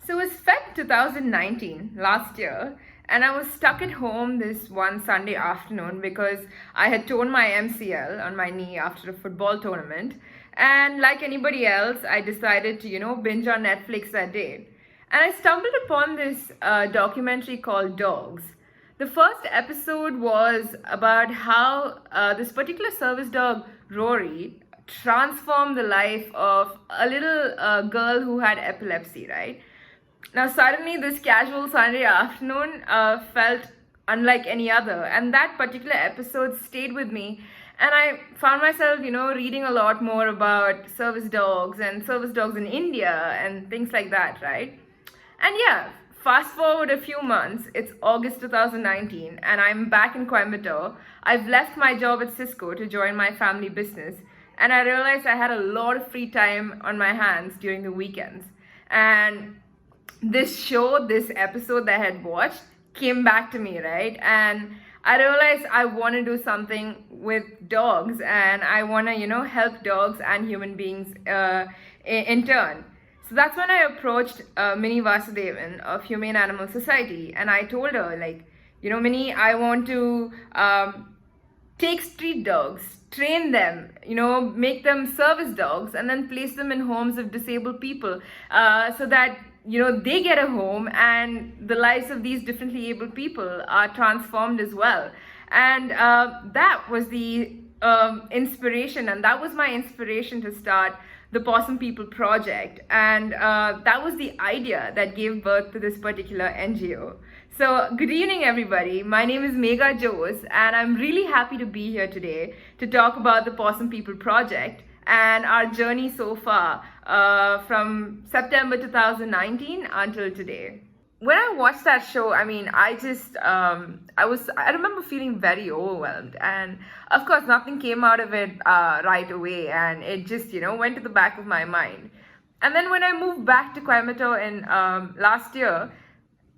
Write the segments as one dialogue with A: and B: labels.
A: So it was Feb 2019, last year, and I was stuck at home this one Sunday afternoon because I had torn my MCL on my knee after a football tournament. And like anybody else, I decided to, binge on Netflix that day. And I stumbled upon this documentary called Dogs. The first episode was about how this particular service dog, Rory, transformed the life of a little girl who had epilepsy, right? Now, suddenly, this casual Sunday afternoon felt unlike any other, and that particular episode stayed with me. And I found myself, reading a lot more about service dogs and service dogs in India and things like that, right? And yeah, fast forward a few months, it's August 2019, and I'm back in Coimbatore. I've left my job at Cisco to join my family business, and I realized I had a lot of free time on my hands during the weekends. And this episode that I had watched came back to me, right? And I realized I want to do something with dogs, and I want to, help dogs and human beings in turn. So that's when I approached Minnie Vasudevan of Humane Animal Society, and I told her, Minnie, I want to take street dogs, train them, make them service dogs, and then place them in homes of disabled people so that they get a home and the lives of these differently abled people are transformed as well. And that was the inspiration, and that was my inspiration to start the Pawsome People Project. And that was the idea that gave birth to this particular NGO. So, good evening, everybody. My name is Megha Jose, and I'm really happy to be here today to talk about the Pawsome People Project and our journey so far from September 2019 until today. When I watched that show, I remember feeling very overwhelmed, and of course nothing came out of it right away, and it just, went to the back of my mind. And then when I moved back to Coimbatore in last year,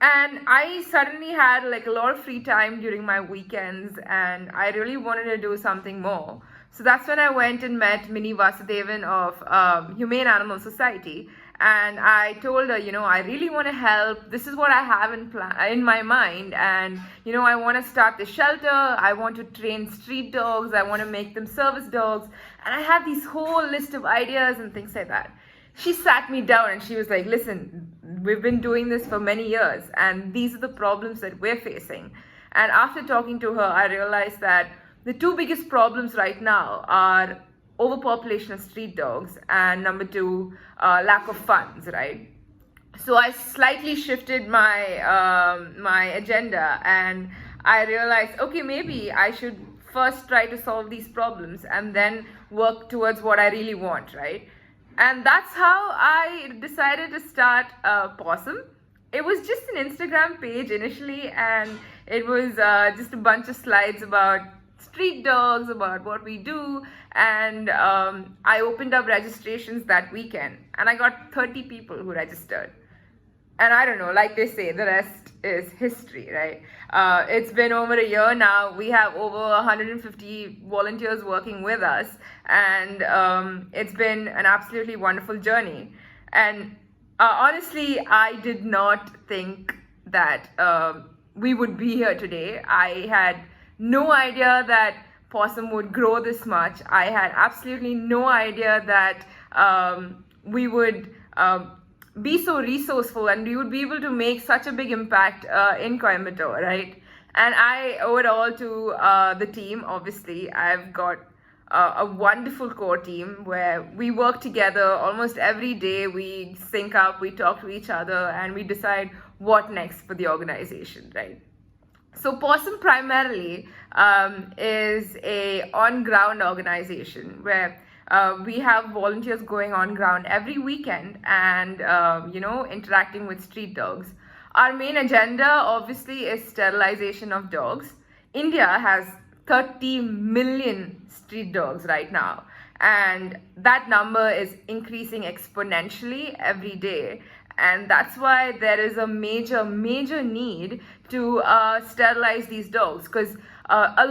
A: and I suddenly had a lot of free time during my weekends, and I really wanted to do something more. So that's when I went and met Minnie Vasudevan of Humane Animal Society, and I told her, I really want to help. This is what I have in my mind, and I want to start the shelter. I want to train street dogs. I want to make them service dogs, and I have this whole list of ideas and things like that. She sat me down and she was like, listen, we've been doing this for many years, and these are the problems that we're facing. And after talking to her, I realized that the two biggest problems right now are overpopulation of street dogs, and number two, lack of funds, right? So I slightly shifted my agenda, and I realized, okay, maybe I should first try to solve these problems and then work towards what I really want, right? And that's how I decided to start Pawsome. It was just an Instagram page initially, and it was just a bunch of slides about street dogs, about what we do, and I opened up registrations that weekend, and I got 30 people who registered. And I don't know, like they say, the rest is history, right? It's been over a year now. We have over 150 volunteers working with us, and it's been an absolutely wonderful journey. And honestly, I did not think that we would be here today. I had no idea that Pawsome would grow this much. I had absolutely no idea that we would be so resourceful and we would be able to make such a big impact in Coimbatore, right? And I owe it all to the team, obviously. I've got a wonderful core team where we work together almost every day. We sync up, we talk to each other, and we decide what next for the organization, right? So Pawsome primarily is a on-ground organization where we have volunteers going on ground every weekend and, interacting with street dogs. Our main agenda, obviously, is sterilization of dogs. India has 30 million street dogs right now, and that number is increasing exponentially every day. And that's why there is a major need to sterilize these dogs, because A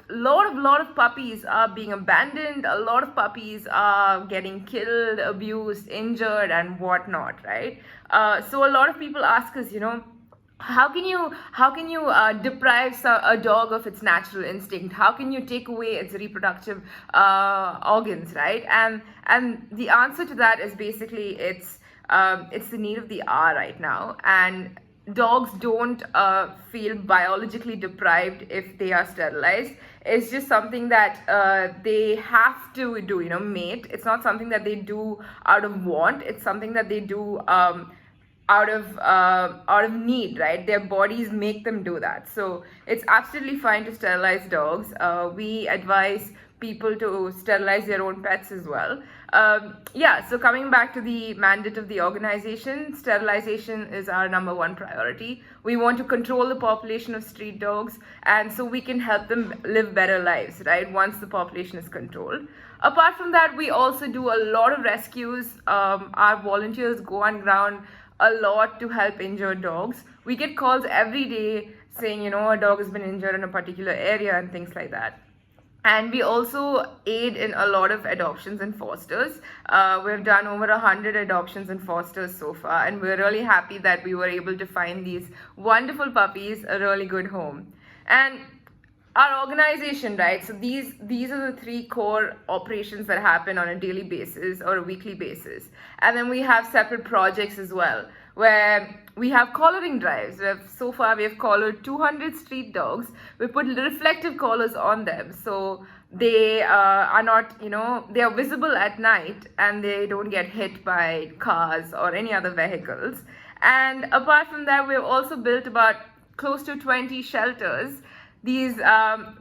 A: lot of puppies are being abandoned. A lot of puppies are getting killed, abused, injured, and whatnot, right? So a lot of people ask us, how can you deprive a dog of its natural instinct? How can you take away its reproductive organs, right? And the answer to that is basically it's the need of the hour right now. And dogs don't feel biologically deprived if they are sterilized. It's just something that they have to do, mate. It's not something that they do out of want. It's something that they do out of need, right? Their bodies make them do that. So it's absolutely fine to sterilize dogs. We advise people to sterilize their own pets as well. So coming back to the mandate of the organization, sterilization is our number one priority. We want to control the population of street dogs, and so we can help them live better lives, right, once the population is controlled. Apart from that, we also do a lot of rescues. Our volunteers go on ground a lot to help injured dogs. We get calls every day saying, a dog has been injured in a particular area and things like that. And we also aid in a lot of adoptions and fosters. We've done over 100 adoptions and fosters so far, and we're really happy that we were able to find these wonderful puppies a really good home. And our organization, right? So these are the three core operations that happen on a daily basis or a weekly basis. And then we have separate projects as well, where we have collaring drives. So far we have collared 200 street dogs. We put reflective collars on them, so they are not, they are visible at night and they don't get hit by cars or any other vehicles. And apart from that, we've also built about close to 20 shelters. These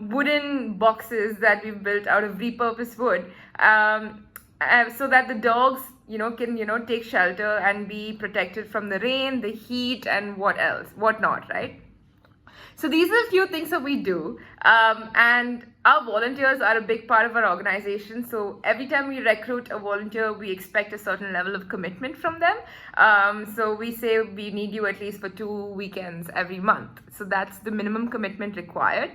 A: wooden boxes that we've built out of repurposed wood, so that the dogs, can, take shelter and be protected from the rain, the heat, and whatnot, right? So these are a few things that we do, and our volunteers are a big part of our organization. So every time we recruit a volunteer, we expect a certain level of commitment from them. So we say we need you at least for 2 weekends every month. So that's the minimum commitment required.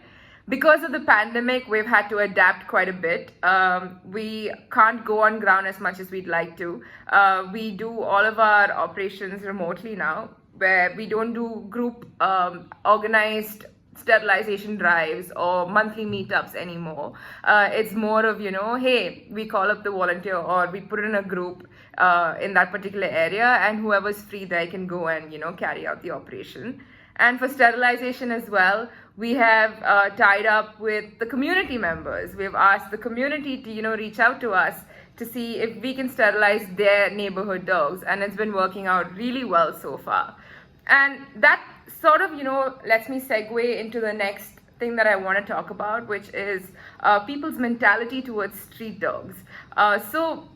A: Because of the pandemic, we've had to adapt quite a bit. We can't go on ground as much as we'd like to. We do all of our operations remotely now, where we don't do group organized sterilization drives or monthly meetups anymore. It's more of, hey, we call up the volunteer or we put in a group in that particular area, and whoever's free there can go and, carry out the operation. And for sterilization as well, we have tied up with the community members. We've asked the community to, reach out to us to see if we can sterilize their neighborhood dogs, and it's been working out really well so far. And that sort of, lets me segue into the next thing that I want to talk about, which is people's mentality towards street dogs. So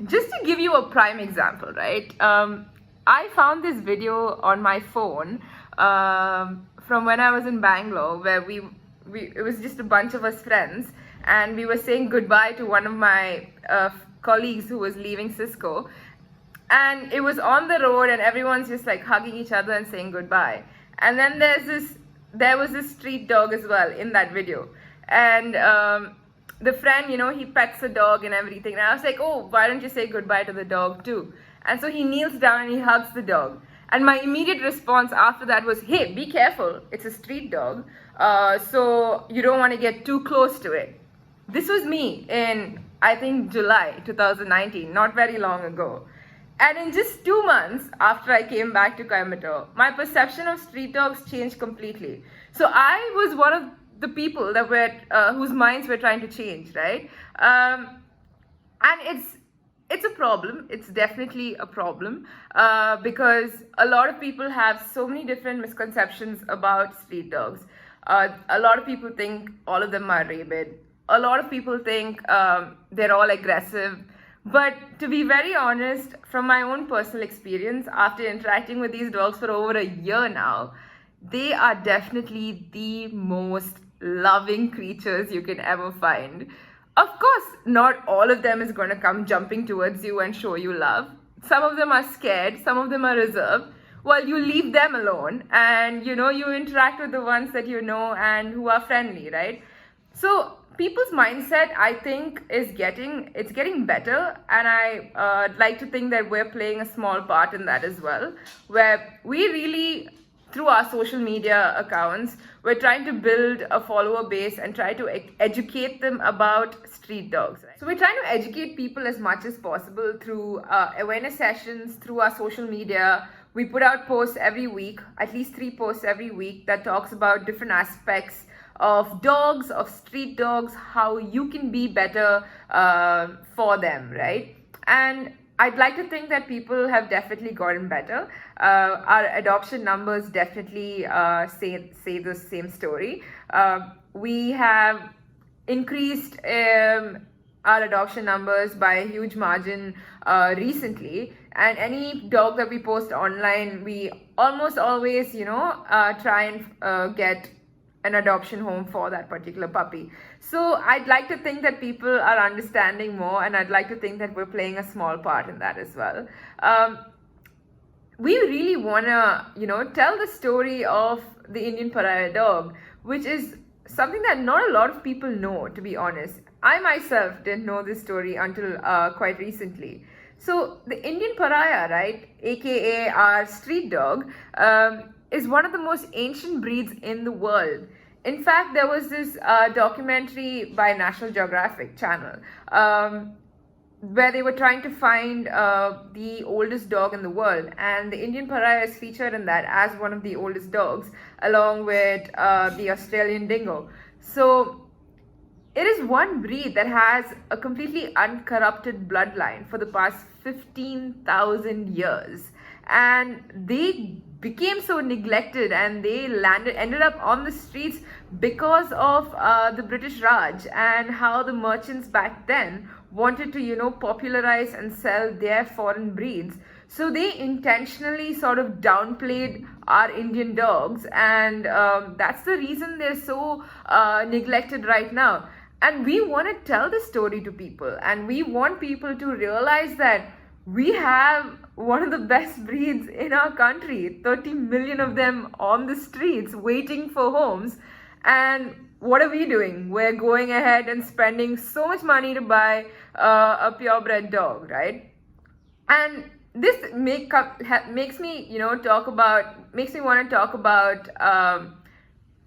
A: just to give you a prime example, right? I found this video on my phone from when I was in Bangalore, where it was just a bunch of us friends, and we were saying goodbye to one of my colleagues who was leaving Cisco. And it was on the road, and everyone's just like hugging each other and saying goodbye. And then there was this street dog as well in that video. And the friend, he pets the dog and everything. And I was like, oh, why don't you say goodbye to the dog too? And so he kneels down and he hugs the dog. And my immediate response after that was, hey, be careful. It's a street dog. So you don't want to get too close to it. This was me in, I think, July 2019, not very long ago. And in just 2 months after I came back to Coimbatore, my perception of street dogs changed completely. So I was one of the people that whose minds were trying to change, right? And it's a problem. It's definitely a problem because a lot of people have so many different misconceptions about street dogs. A lot of people think all of them are rabid. A lot of people think they're all aggressive. But to be very honest, from my own personal experience, after interacting with these dogs for over a year now, they are definitely the most loving creatures you can ever find. Of course, not all of them is going to come jumping towards you and show you love. Some of them are scared, some of them are reserved. well, you leave them alone, and you interact with the ones that you know and who are friendly, right? So people's mindset, I think, it's getting better, and I like to think that we're playing a small part in that as well, where we really, through our social media accounts, we're trying to build a follower base and try to educate them about street dogs, right? So we're trying to educate people as much as possible through awareness sessions, through our social media. We put out posts every week, at least 3 posts every week, that talks about different aspects of dogs, of street dogs, how you can be better for them, right? And I'd like to think that people have definitely gotten better. Our adoption numbers definitely say the same story. We have increased our adoption numbers by a huge margin recently, and any dog that we post online, we almost always try and get an adoption home for that particular puppy. So I'd like to think that people are understanding more, and I'd like to think that we're playing a small part in that as well. We really want to tell the story of the Indian pariah dog, which is something that not a lot of people know, to be honest. I myself didn't know this story until quite recently. So the Indian pariah, right, aka our street dog, is one of the most ancient breeds in the world. In fact, there was this documentary by National Geographic Channel where they were trying to find the oldest dog in the world, and the Indian pariah is featured in that as one of the oldest dogs, along with the Australian dingo. So it is one breed that has a completely uncorrupted bloodline for the past 15,000 years, and they became so neglected, and they ended up on the streets because of the British Raj and how the merchants back then wanted to popularize and sell their foreign breeds. So they intentionally sort of downplayed our Indian dogs, and that's the reason they're so neglected right now. And we want to tell the story to people, and we want people to realize that we have one of the best breeds in our country, 30 million of them on the streets waiting for homes. And what are we doing? We're going ahead and spending so much money to buy a purebred dog, right? And this makes me want to talk about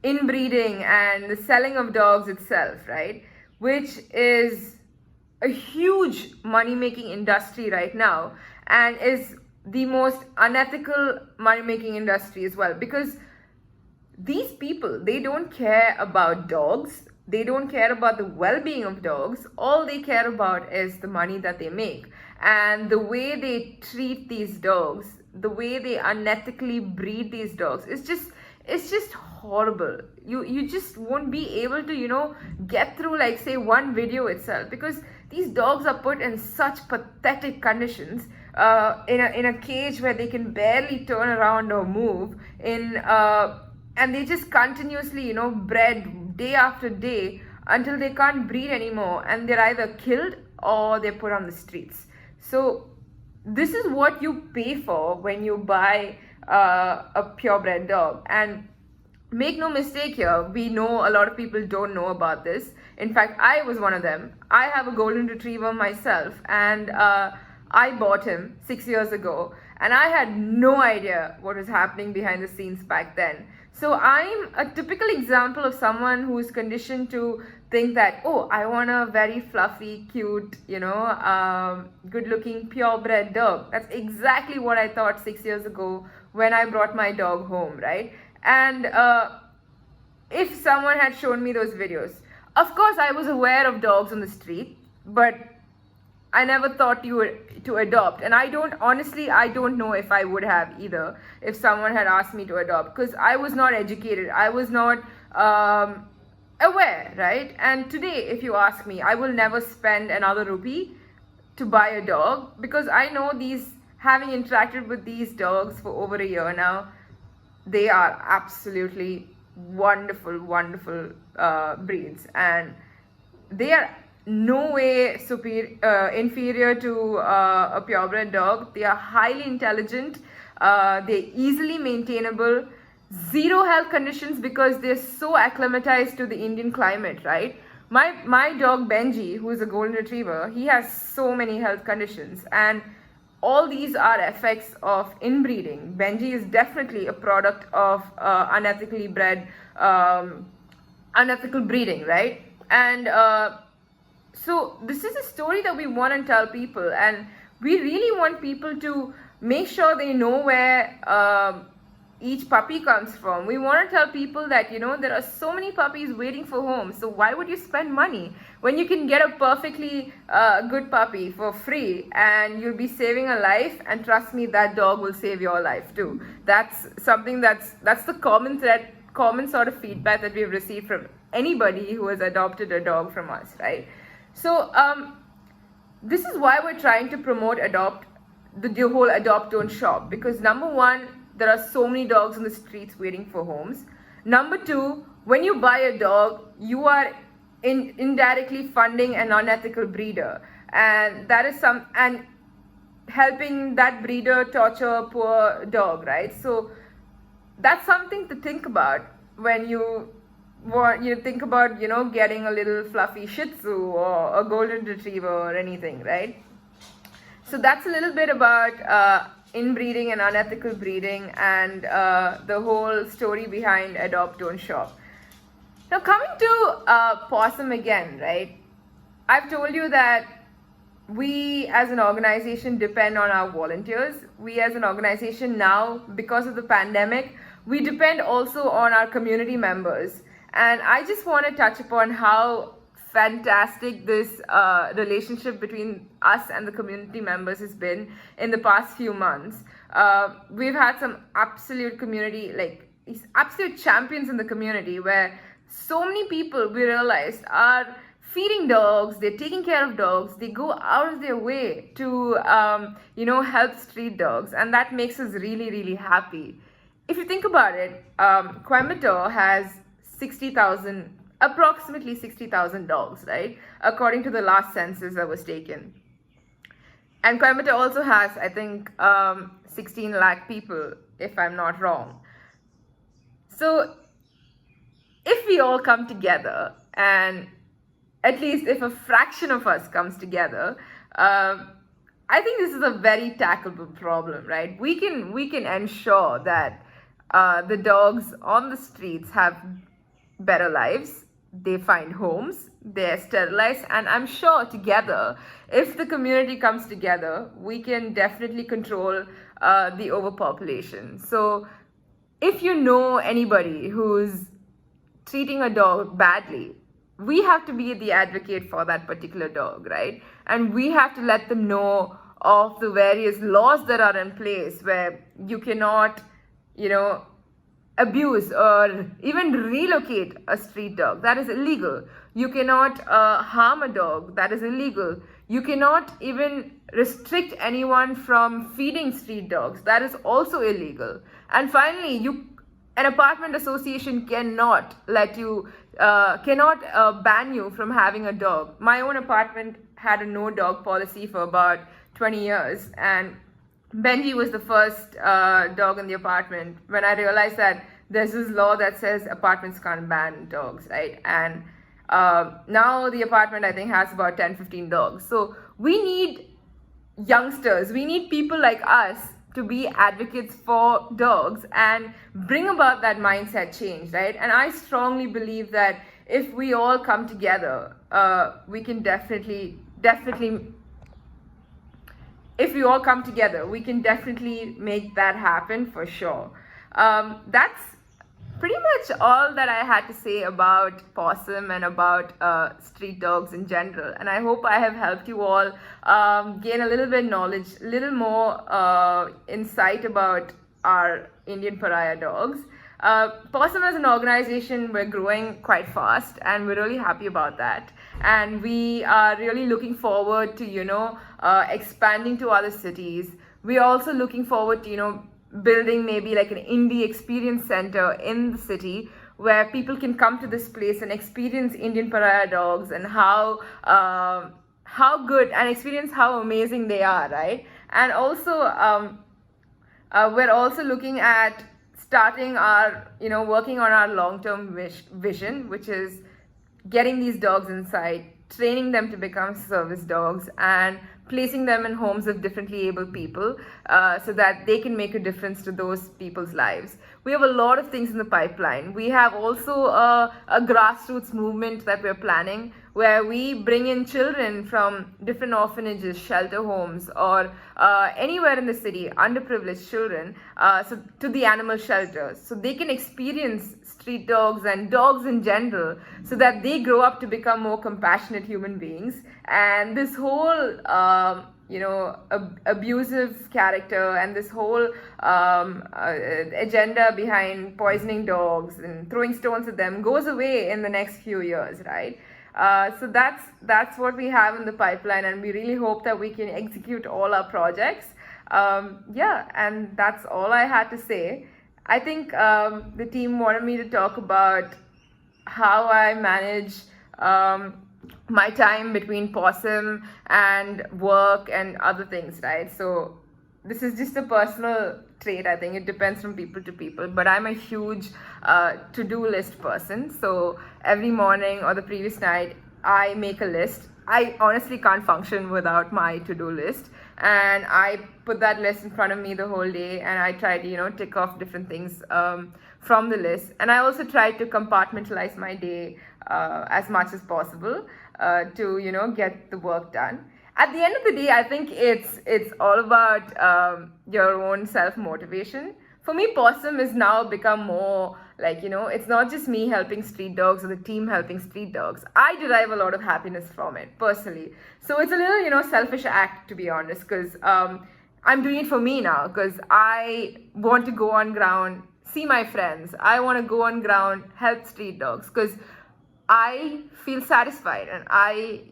A: inbreeding and the selling of dogs itself, right? Which is a huge money-making industry right now, and is the most unethical money-making industry as well, because these people, they don't care about dogs, they don't care about the well-being of dogs. All they care about is the money that they make, and the way they treat these dogs, the way they unethically breed these dogs, it's just horrible. You just won't be able to get through, like, say, one video itself, because these dogs are put in such pathetic conditions, in a cage where they can barely turn around or move, and they just continuously bred day after day until they can't breed anymore, and they're either killed or they're put on the streets. So this is what you pay for when you buy a purebred dog. And make no mistake here, we know a lot of people don't know about this. In fact, I was one of them. I have a golden retriever myself, and I bought him 6 years ago, and I had no idea what was happening behind the scenes back then. So I'm a typical example of someone who is conditioned to think that, oh, I want a very fluffy, cute, good-looking, purebred dog. That's exactly what I thought 6 years ago when I brought my dog home, right? And if someone had shown me those videos, of course I was aware of dogs on the street, but I never thought to adopt. And I don't know if I would have either, if someone had asked me to adopt, because I was not educated, I was not aware, right? And today, if you ask me, I will never spend another rupee to buy a dog, because I know having interacted with these dogs for over a year now, they are absolutely wonderful breeds, and they are no way inferior to a purebred dog. They are highly intelligent. They're easily maintainable, zero health conditions because they're so acclimatized to the Indian climate, right? My dog Benji, who is a golden retriever, he has so many health conditions, and all these are effects of inbreeding. Benji is definitely a product of unethically bred, unethical breeding, right? And so this is a story that we want to tell people, and we really want people to make sure they know where each puppy comes from. We want to tell people that, there are so many puppies waiting for homes. So why would you spend money when you can get a perfectly good puppy for free, and you'll be saving a life? And trust me, that dog will save your life too. That's something that's the common thread, common sort of feedback that we've received from anybody who has adopted a dog from us, right? So this is why we're trying to promote the whole adopt don't shop, because number one, there are so many dogs in the streets waiting for homes. Number two, when you buy a dog, you are indirectly funding an unethical breeder, and that is and helping that breeder torture a poor dog, right? So that's something to think about when you think about getting a little fluffy Shih Tzu or a golden retriever or anything, right? So that's a little bit about inbreeding and unethical breeding, and the whole story behind adopt don't shop. Now coming to Pawsome again, right? I've told you that we as an organization depend on our volunteers. We as an organization now, because of the pandemic, we depend also on our community members. And I just want to touch upon how fantastic this relationship between us and the community members has been in the past few months. We've had some absolute community, absolute champions in the community, where so many people, we realized, are feeding dogs, they're taking care of dogs, they go out of their way to help street dogs, and that makes us really, really happy. If you think about it, Coimbatore has approximately 60,000 dogs, right? According to the last census that was taken. And Coimbatore also has, I think, 16 lakh people, if I'm not wrong. So if we all come together, and at least if a fraction of us comes together, I think this is a very tackleable problem, right? We can ensure that the dogs on the streets have better lives, they find homes, they're sterilized, and I'm sure together, if the community comes together, we can definitely control the overpopulation. So if you know anybody who's treating a dog badly, we have to be the advocate for that particular dog, right? And we have to let them know of the various laws that are in place where you cannot, abuse or even relocate a street dog. That is illegal. You cannot harm a dog. That is illegal. You cannot even restrict anyone from feeding street dogs. That is also illegal. And finally, an apartment association cannot ban you from having a dog. My own apartment had a no dog policy for about 20 years, and Benji was the first dog in the apartment when I realized that there's this law that says apartments can't ban dogs, right? And now the apartment, I think, has about 10-15 dogs. So we need youngsters, we need people like us to be advocates for dogs and bring about that mindset change, right? And I strongly believe that if we all come together, we can definitely if we all come together, we can definitely make that happen for sure. That's pretty much all that I had to say about Pawsome and about street dogs in general. And I hope I have helped you all gain a little bit knowledge, a little more insight about our Indian pariah dogs. Pawsome as an organization, we're growing quite fast, and we're really happy about that. And we are really looking forward to, expanding to other cities. We're also looking forward to, building maybe like an indie experience center in the city where people can come to this place and experience Indian pariah dogs and how good, and experience how amazing they are, right? And also We're also looking at starting our, working on our long-term vision, which is getting these dogs inside, training them to become service dogs, and placing them in homes of differently abled people so that they can make a difference to those people's lives. We have a lot of things in the pipeline. We have also a grassroots movement that we're planning where we bring in children from different orphanages, shelter homes, or anywhere in the city, underprivileged children, to the animal shelters so they can experience street dogs and dogs in general so that they grow up to become more compassionate human beings. And this whole abusive character and this whole agenda behind poisoning dogs and throwing stones at them goes away in the next few years, right? So that's what we have in the pipeline, and we really hope that we can execute all our projects. And that's all I had to say. I think the team wanted me to talk about how I manage my time between Pawsome and work and other things, right? So this is just a personal trait. I think it depends from people to people, but I'm a huge to-do list person. So every morning or the previous night, I make a list. I honestly can't function without my to-do list, and I put that list in front of me the whole day, and I try to tick off different things from the list. And I also try to compartmentalize my day as much as possible to get the work done. At the end of the day, I think it's all about your own self-motivation. For me, Pawsome has now become more like, it's not just me helping street dogs or the team helping street dogs. I derive a lot of happiness from it, personally. So it's a little, selfish act, to be honest, because I'm doing it for me now, because I want to go on ground, see my friends. I want to go on ground, help street dogs, because I feel satisfied and I,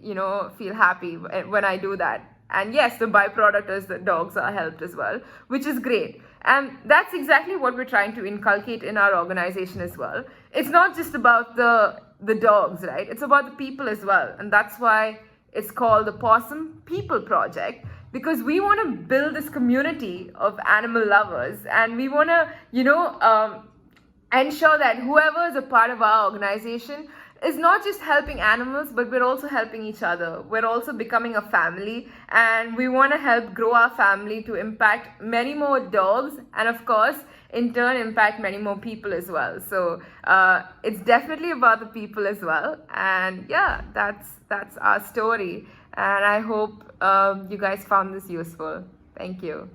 A: feel happy when I do that. And yes, the byproduct is that dogs are helped as well, which is great. And that's exactly what we're trying to inculcate in our organization as well. It's not just about the dogs, right? It's about the people as well. And that's why it's called the Pawsome People Project, because we want to build this community of animal lovers, and we want to, ensure that whoever is a part of our organization is not just helping animals, but we're also helping each other. We're also becoming a family, and we want to help grow our family to impact many more dogs, and of course, in turn, impact many more people as well. So it's definitely about the people as well. And yeah, that's our story. And I hope you guys found this useful. Thank you.